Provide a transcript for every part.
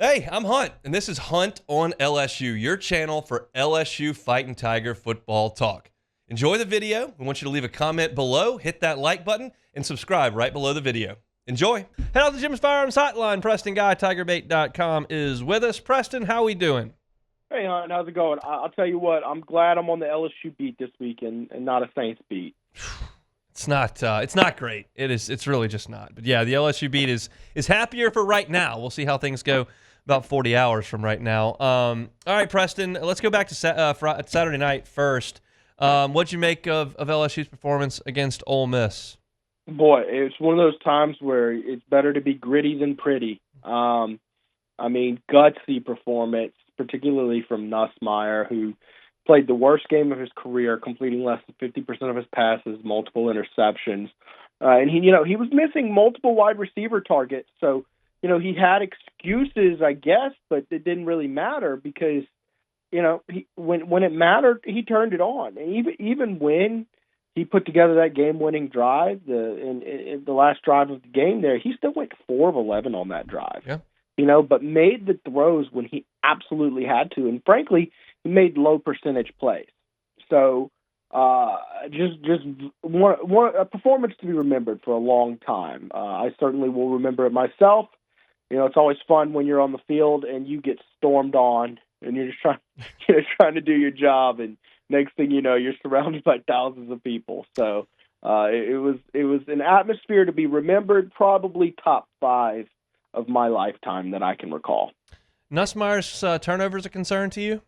Hey, I'm Hunt, and this is Hunt on LSU, your channel for LSU Fighting Tiger football talk. Enjoy the video. We want you to leave a comment below, hit that like button, and subscribe right below the video. Enjoy. Head out to Jim's Firearms Hotline. Preston Guy, TigerBait.com is with us. Preston, how we doing? Hey, Hunt, how's it going? I'll tell you what, I'm glad I'm on the LSU beat this week and not a Saints beat. It's not great. It's really just not. But yeah, the LSU beat is happier for right now. We'll see how things go about 40 hours from right now. All right, Preston, let's go back to Saturday night first. What'd you make of LSU's performance against Ole Miss? Boy, it's one of those times where it's better to be gritty than pretty. Gutsy performance, particularly from Nussmeier, who played the worst game of his career, completing less than 50% of his passes, multiple interceptions. And he was missing multiple wide receiver targets. So, he had excuses, I guess, but it didn't really matter because, when it mattered, he turned it on. And even when he put together that game-winning drive, in the last drive of the game there, he still went 4 of 11 on that drive. Yeah. But made the throws when he absolutely had to. And frankly, he made low percentage plays. So just a performance to be remembered for a long time. I certainly will remember it myself. It's always fun when you're on the field and you get stormed on and you're just trying to do your job, and next thing you know, you're surrounded by thousands of people. So it was an atmosphere to be remembered, probably top 5 of my lifetime that I can recall. Nussmeier's turnovers a concern to you?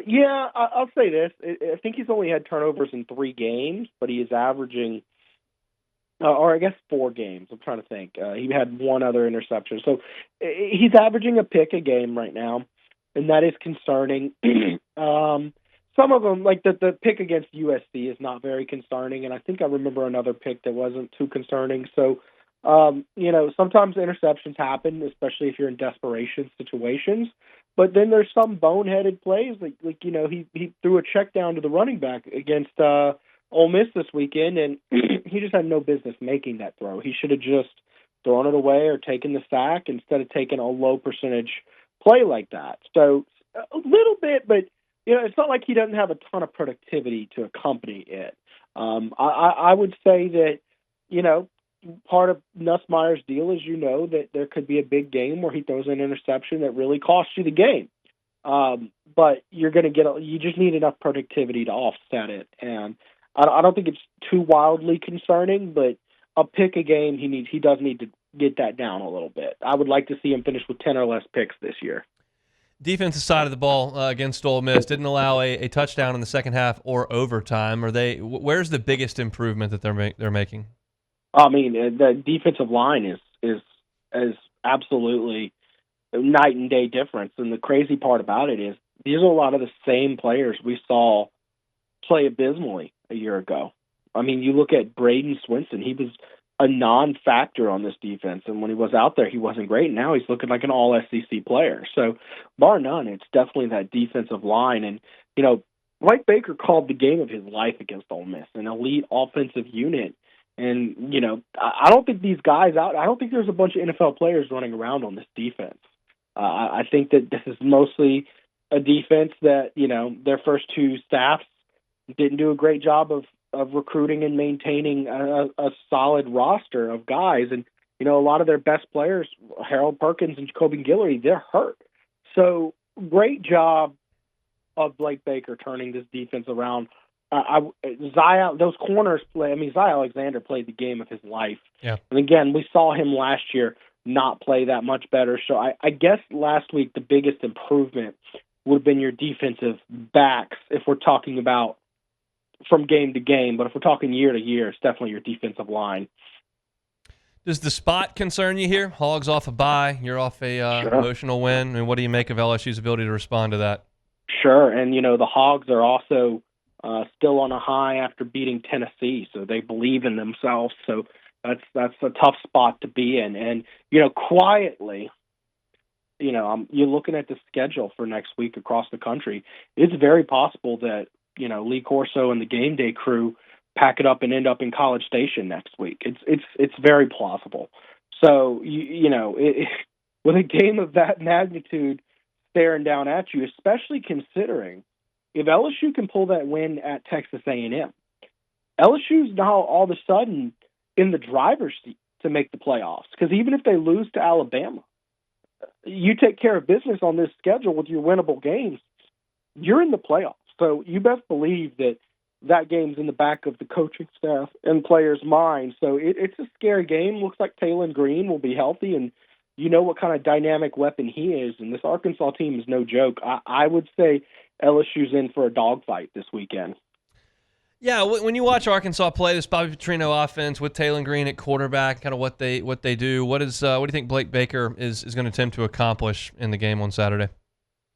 Yeah, I'll say this. I think he's only had turnovers in 3 games, but he is averaging, or I guess 4 games. I'm trying to think. He had 1 other interception. So he's averaging a pick a game right now, and that is concerning. Some of them, like the pick against USC, is not very concerning, and I think I remember another pick that wasn't too concerning. So, sometimes interceptions happen, especially if you're in desperation situations. But then there's some boneheaded plays, he threw a check down to the running back against Ole Miss this weekend, and he just had no business making that throw. He should have just thrown it away or taken the sack instead of taking a low percentage play like that. So a little bit, but it's not like he doesn't have a ton of productivity to accompany it. I would say that, part of Nussmeier's deal is, that there could be a big game where he throws an interception that really costs you the game. But you're going to you just need enough productivity to offset it. And I don't think it's too wildly concerning, but a pick a game, he does need to get that down a little bit. I would like to see him finish with 10 or less picks this year. Defensive side of the ball against Ole Miss didn't allow a touchdown in the second half or overtime. Where's the biggest improvement that they're making? The defensive line is absolutely night and day difference. And the crazy part about it is these are a lot of the same players we saw play abysmally a year ago. You look at Braden Swinson. He was a non-factor on this defense, and when he was out there, he wasn't great. Now he's looking like an all-SEC player. So, bar none, it's definitely that defensive line. And, Mike Baker called the game of his life against Ole Miss, an elite offensive unit. And, I don't think these guys I don't think there's a bunch of NFL players running around on this defense. I think that this is mostly a defense that, their first 2 staffs didn't do a great job of recruiting and maintaining a solid roster of guys. And, a lot of their best players, Harold Perkins and Jacoby Guillory, they're hurt. So great job of Blake Baker turning this defense around. Those corners play. Zai Alexander played the game of his life. Yeah. And again, we saw him last year not play that much better. So I guess last week the biggest improvement would have been your defensive backs if we're talking about from game to game. But if we're talking year to year, it's definitely your defensive line. Does the spot concern you here? Hogs off a bye. You're off a Sure. emotional win. And what do you make of LSU's ability to respond to that? Sure. And, the Hogs are also still on a high after beating Tennessee, so they believe in themselves. So that's a tough spot to be in. And quietly, you're looking at the schedule for next week across the country. It's very possible that Lee Corso and the game day crew pack it up and end up in College Station next week. It's very plausible. So with a game of that magnitude staring down at you, especially considering if LSU can pull that win at Texas A&M, LSU's now all of a sudden in the driver's seat to make the playoffs. Because even if they lose to Alabama, you take care of business on this schedule with your winnable games, you're in the playoffs. So you best believe that that game's in the back of the coaching staff and players' minds. So it's a scary game. Looks like Taylon Green will be healthy, and you know what kind of dynamic weapon he is. And this Arkansas team is no joke. I would say LSU's in for a dogfight this weekend. Yeah, when you watch Arkansas play this Bobby Petrino offense with Taylon Green at quarterback, kind of what they do, what do you think Blake Baker is going to attempt to accomplish in the game on Saturday?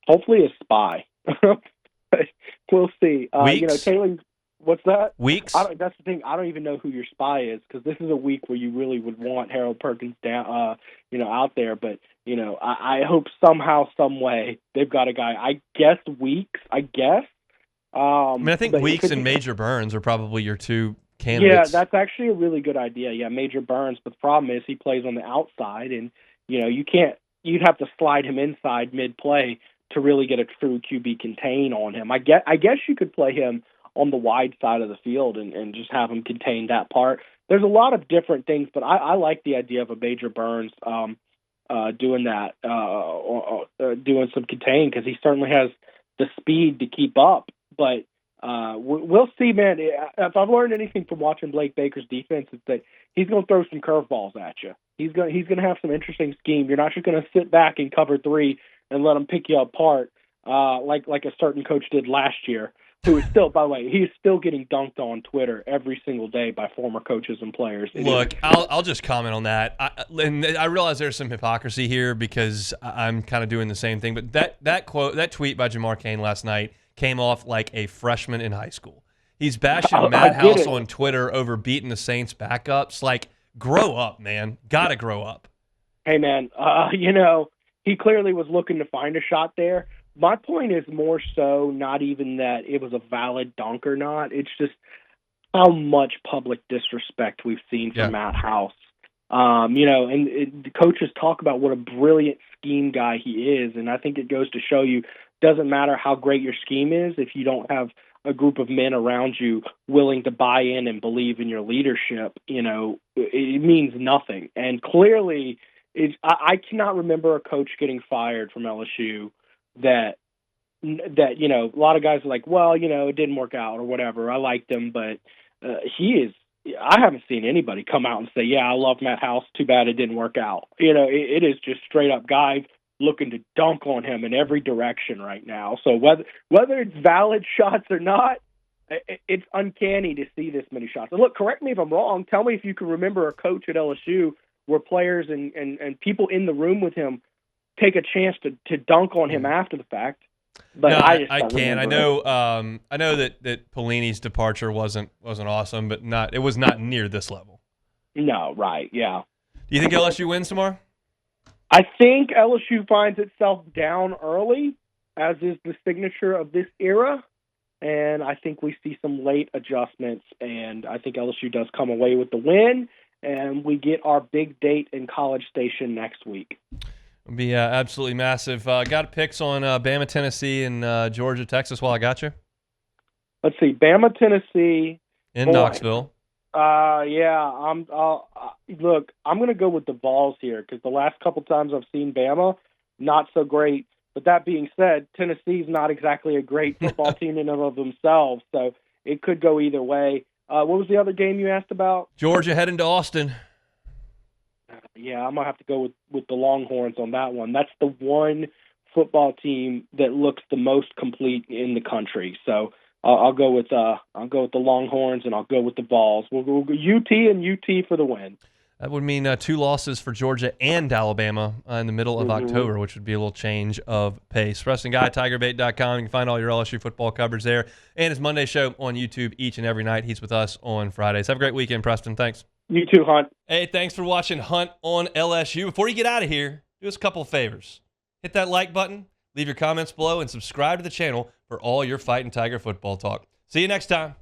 Hopefully a spy. We'll see. Weeks? Taylor, what's that? Weeks? That's the thing. I don't even know who your spy is, because this is a week where you really would want Harold Perkins down, out there. But I hope somehow, some way, they've got a guy. I guess Weeks. I think Weeks and Major Burns are probably your two candidates. Yeah, that's actually a really good idea. Yeah, Major Burns. But the problem is he plays on the outside, and you can't. You'd have to slide him inside mid-play to really get a true QB contain on him. I guess you could play him on the wide side of the field and just have him contain that part. There's a lot of different things, but I like the idea of a Major Burns doing that, doing some contain, because he certainly has the speed to keep up. But we'll see, man. If I've learned anything from watching Blake Baker's defense, it's that he's going to throw some curveballs at you. He's going to have some interesting scheme. You're not just going to sit back and cover three and let him pick you apart like a certain coach did last year, who is still, by the way, he's still getting dunked on Twitter every single day by former coaches and players. Look, I'll just comment on that. I realize there's some hypocrisy here because I'm kind of doing the same thing, but that tweet by Jamar Kane last night came off like a freshman in high school. He's bashing Matt House on Twitter over beating the Saints backups. Like, grow up, man. Gotta grow up. Hey, man, he clearly was looking to find a shot there. My point is more so not even that it was a valid dunk or not. It's just how much public disrespect we've seen from Matt House. And the coaches talk about what a brilliant scheme guy he is, and I think it goes to show you, doesn't matter how great your scheme is if you don't have a group of men around you willing to buy in and believe in your leadership. It means nothing. And clearly, I cannot remember a coach getting fired from LSU that a lot of guys are like, well, it didn't work out or whatever. I liked him, but I haven't seen anybody come out and say, yeah, I love Matt House. Too bad it didn't work out. It is just straight up guys looking to dunk on him in every direction right now. So whether it's valid shots or not, it's uncanny to see this many shots. And look, correct me if I'm wrong. Tell me if you can remember a coach at LSU where players and people in the room with him take a chance to dunk on him after the fact. But no, I can't. I know that Pelini's departure wasn't awesome, but it was not near this level. No, right, yeah. Do you think LSU wins tomorrow? I think LSU finds itself down early, as is the signature of this era, and I think we see some late adjustments, and I think LSU does come away with the win, and we get our big date in College Station next week. It'll be absolutely massive. Got picks on Bama, Tennessee, and Georgia, Texas while I got you? Let's see, Bama, Tennessee. In Knoxville. Look, I'm going to go with the Vols here because the last couple times I've seen Bama, not so great. But that being said, Tennessee's not exactly a great football team in and of themselves, so it could go either way. What was the other game you asked about? Georgia heading to Austin. Yeah, I'm going to have to go with the Longhorns on that one. That's the one football team that looks the most complete in the country. So I'll go with the Longhorns, and I'll go with the Vols. We'll go UT and UT for the win. That would mean 2 losses for Georgia and Alabama in the middle of October, which would be a little change of pace. Preston Guy, TigerBait.com. You can find all your LSU football coverage there. And his Monday show on YouTube each and every night. He's with us on Fridays. Have a great weekend, Preston. Thanks. You too, Hunt. Hey, thanks for watching Hunt on LSU. Before you get out of here, do us a couple of favors. Hit that like button, leave your comments below, and subscribe to the channel for all your Fighting Tiger football talk. See you next time.